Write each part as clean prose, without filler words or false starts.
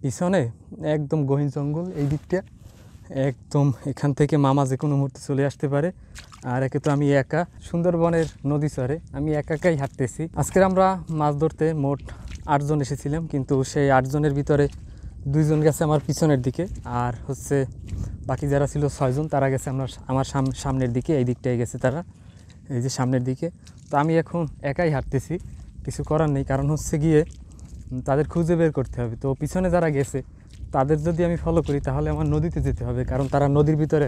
পিছনে একদম গহীন জঙ্গল, এই দিকটা একদম এখান থেকে মামা যে কোনো মুহূর্তে চলে আসতে পারে। আর একে তো আমি একা সুন্দরবনের নদী চরে আমি একাই হাঁটতেছি। আজকের আমরা মাছ ধরতে মোট 8 জন এসেছিলাম, কিন্তু সেই 8 জনের ভিতরে 2 জন গেছে আমার পিছনের দিকে, আর হচ্ছে বাকি যারা ছিল 6 জন তারা গেছে আমার সামনের দিকে, এই দিকটায় গেছে তারা, এই যে সামনের দিকে। তো আমি এখন একাই হাঁটতেছি, কিছু করার নেই, কারণ হচ্ছে গিয়ে তাদের খুঁজে বের করতে হবে। তো পিছনে যারা গেছে তাদের যদি আমি ফলো করি তাহলে আমার নদীতে যেতে হবে, কারণ তারা নদীর ভিতরে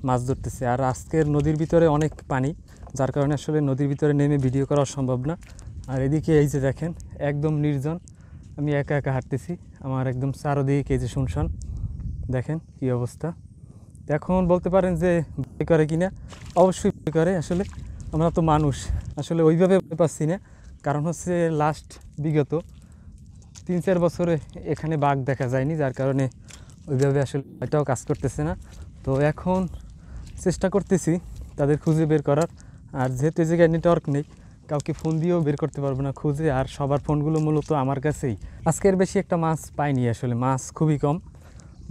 মাছ ধরতেছে। আর আজকের নদীর ভিতরে অনেক পানি, যার কারণে আসলে নদীর ভিতরে নেমে ভিডিও করা সম্ভব না। আর এদিকে এই যে দেখেন একদম নির্জন, আমি একা একা হাঁটতেছি, আমার একদম চারোদিকে এই যে শুনশান, দেখেন কি অবস্থা। এখন বলতে পারেন যে ভয় করে কিনা, অবশ্যই ভয় করে। আসলে আমরা তো মানুষ, আসলে ওইভাবে ভয় পাচ্ছি না, কারণ হচ্ছে লাস্ট বিগত 3-4 বছরে এখানে বাঘ দেখা যায়নি, যার কারণে ওইভাবে আসলে এটাও কাজ করতেছে না। তো এখন চেষ্টা করতেছি তাদের খুঁজে বের করার। আর যেহেতু এই জায়গায় নেটওয়ার্ক নেই, কাউকে ফোন দিয়েও বের করতে পারবো না খুঁজে, আর সবার ফোনগুলো মূলত আমার কাছেই। আজকের বেশি একটা মাছ পাইনি, আসলে মাছ খুবই কম,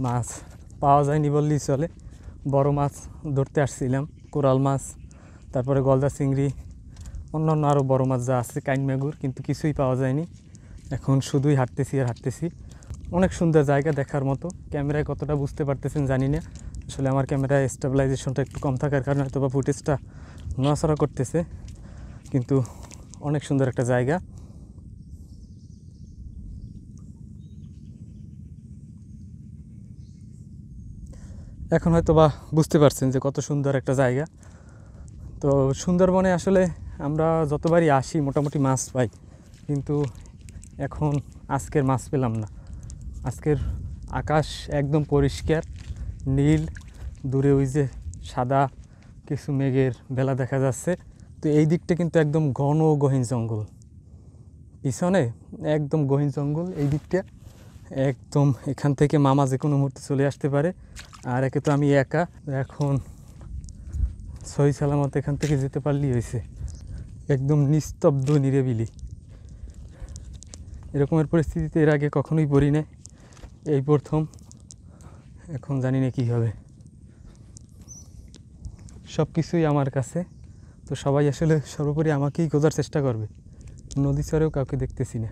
মাছ পাওয়া যায়নি বললেই চলে। বড় মাছ ধরতে আসছিলাম, কোরাল মাছ, তারপরে গলদা চিংড়ি, অন্যান্য আরও বড় মাছ যা আছে, কাইন মাগুর, কিন্তু কিছুই পাওয়া যায়নি। এখন শুধুই হাঁটতেছি আর হাঁটতেছি। অনেক সুন্দর জায়গা, দেখার মতো। ক্যামেরায় কতটা বুঝতে পারতেছেন জানি না, আসলে আমার ক্যামেরায় স্টেবিলাইজেশনটা একটু কম থাকার কারণে হয়তো বা ফুটেজটা নড়াচড়া করতেছে, কিন্তু অনেক সুন্দর একটা জায়গা। এখন হয়তো বা বুঝতে পারছেন যে কত সুন্দর একটা জায়গা। তো সুন্দরবনে আসলে আমরা যতবারই আসি মোটামুটি মাছ পাই, কিন্তু এখন আজকের মাছ পেলাম না। আজকের আকাশ একদম পরিষ্কার নীল, দূরে ওই যে সাদা কিছু মেঘের বেলা দেখা যাচ্ছে। তো এই দিকটা কিন্তু একদম ঘন গহীন জঙ্গল, পিছনে একদম গহীন জঙ্গল, এই দিকটা একদম এখান থেকে মামা যে কোনো মুহূর্তে চলে আসতে পারে। আর একে তো আমি একা, এখন সহি সালামত এখান থেকে যেতে পারলেই হয়েছে। একদম নিস্তব্ধ নিরিবিলি, এরকমের পরিস্থিতিতে এর আগে কখনোই পড়ি না, এই প্রথম। এখন জানি না কী হবে, সব কিছুই আমার কাছে। তো সবাই আসলে সর্বোপরি আমাকেই খোঁজার চেষ্টা করবে, নদী চরেও কাউকে দেখতেছি না।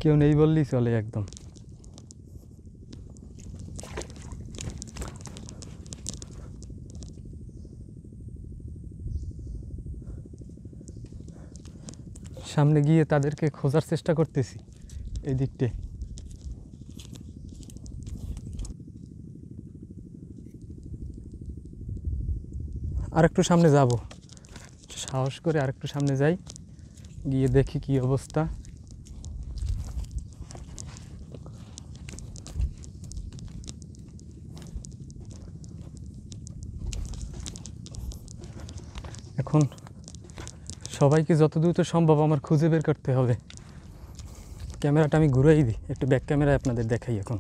কেউ নেই বললেই চলে একদম। সামনে গিয়ে তাদেরকে খোঁজার চেষ্টা করতেছি এই দিকটে। আর একটু সামনে যাব, সাহস করে আর একটু সামনে যাই, গিয়ে দেখি কি অবস্থা। এখন সবাইকে যত দ্রুত সম্ভব আমার খুঁজে বের করতে হবে। ক্যামেরাটা আমি ঘুরাই দিই, একটু ব্যাক ক্যামেরায় আপনাদের দেখাই। এখন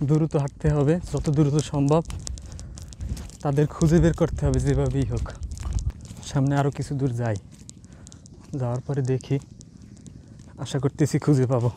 দ্রুত হাঁটতে হবে, যত দ্রুত সম্ভব তাদের খুঁজে বের করতে হবে যেভাবেই হোক। সামনে আরও কিছু দূর যাই, যাওয়ার পরে দেখি, আশা করতেছি খুঁজে পাবো।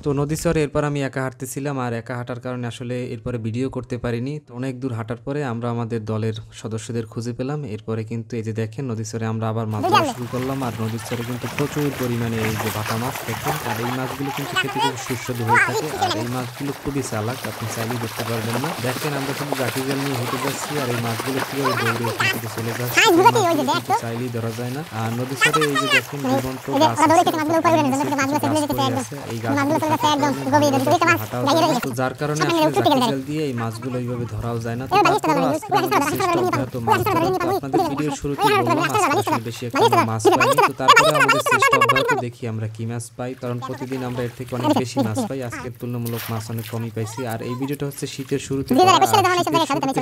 তো নদী চরে এরপর আমি একা হাঁটতেছিলাম, আর একা হাঁটার কারণে আসলে এরপরে ভিডিও করতে পারিনি। তো অনেক দূর হাঁটার পরে আমরা আমাদের দলের সদস্যদের খুঁজে পেলাম। এরপরে কিন্তু এই যে দেখেন নদী চরে আমরা আবার মাছ ধরা শুরু করলাম। আর নদীর চরে কিন্তু প্রচুর পরিমাণে এই যে বাটা মাছ দেখেন, আর এই মাছগুলো কিন্তু খেতে খুব সুস্বাদু হয়ে থাকে। আর এই মাছগুলো খুবই চালাক, আপনি চাইলেই দেখতে পারবেন না। দেখেন আমরা শুধু লাঠি জাল নিয়ে হেঁটে যাচ্ছি, আর এই মাছগুলো কিভাবে দৌড়ে ওখান থেকে চলে যাচ্ছে, কিন্তু চাইলেই ধরা যায় না। আর নদী চরে এই যে দেখেন জীবন্ত গাছ আছে, এই গাছগুলো যার কারণে জাল দিয়ে এই মাছগুলো এইভাবে ধরাও যায় না। তো তারপরেও আজকে আমাদের চেষ্টা অব্যাহত মাছ ধরা। তো আপনাদের ভিডিওর শুরুতে বললাম আজকে বেশি একটা মাছ পাইনি, তো তারপরে আমাদের চেষ্টা অব্যাহত, দেখি আমরা কি মাছ পাই, কারণ প্রতিদিন আমরা এর থেকে অনেক বেশি মাছ পাই। আজকের তুলনামূলক মাছ অনেক কমই পাইছি। আর এই ভিডিওটা হচ্ছে শীতের শুরুতে,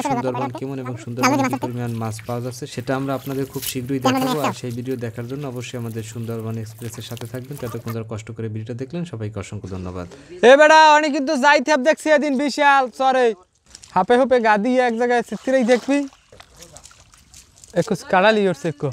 সুন্দরবন কেমন এবং সুন্দরবনে কি পরিমাণ মাছ পাওয়া যাচ্ছে সেটা আমরা আপনাদের খুব শীঘ্রই দেখাবো। আর সেই ভিডিও দেখার জন্য অবশ্যই আমাদের সুন্দরবন এক্সপ্রেসের সাথে থাকবেন। ততক্ষণ যারা কষ্ট করে ভিডিওটা দেখলেন সবাইকে অসংখ্য ধন্যবাদ। এ বেটা অনেক কিন্তু যাই থাপ দেখছি এদিন বিশাল চরে हापे हुपे गादी एक जगह चित्ती रही देखबी एक कुछ काढ़ा ली और से को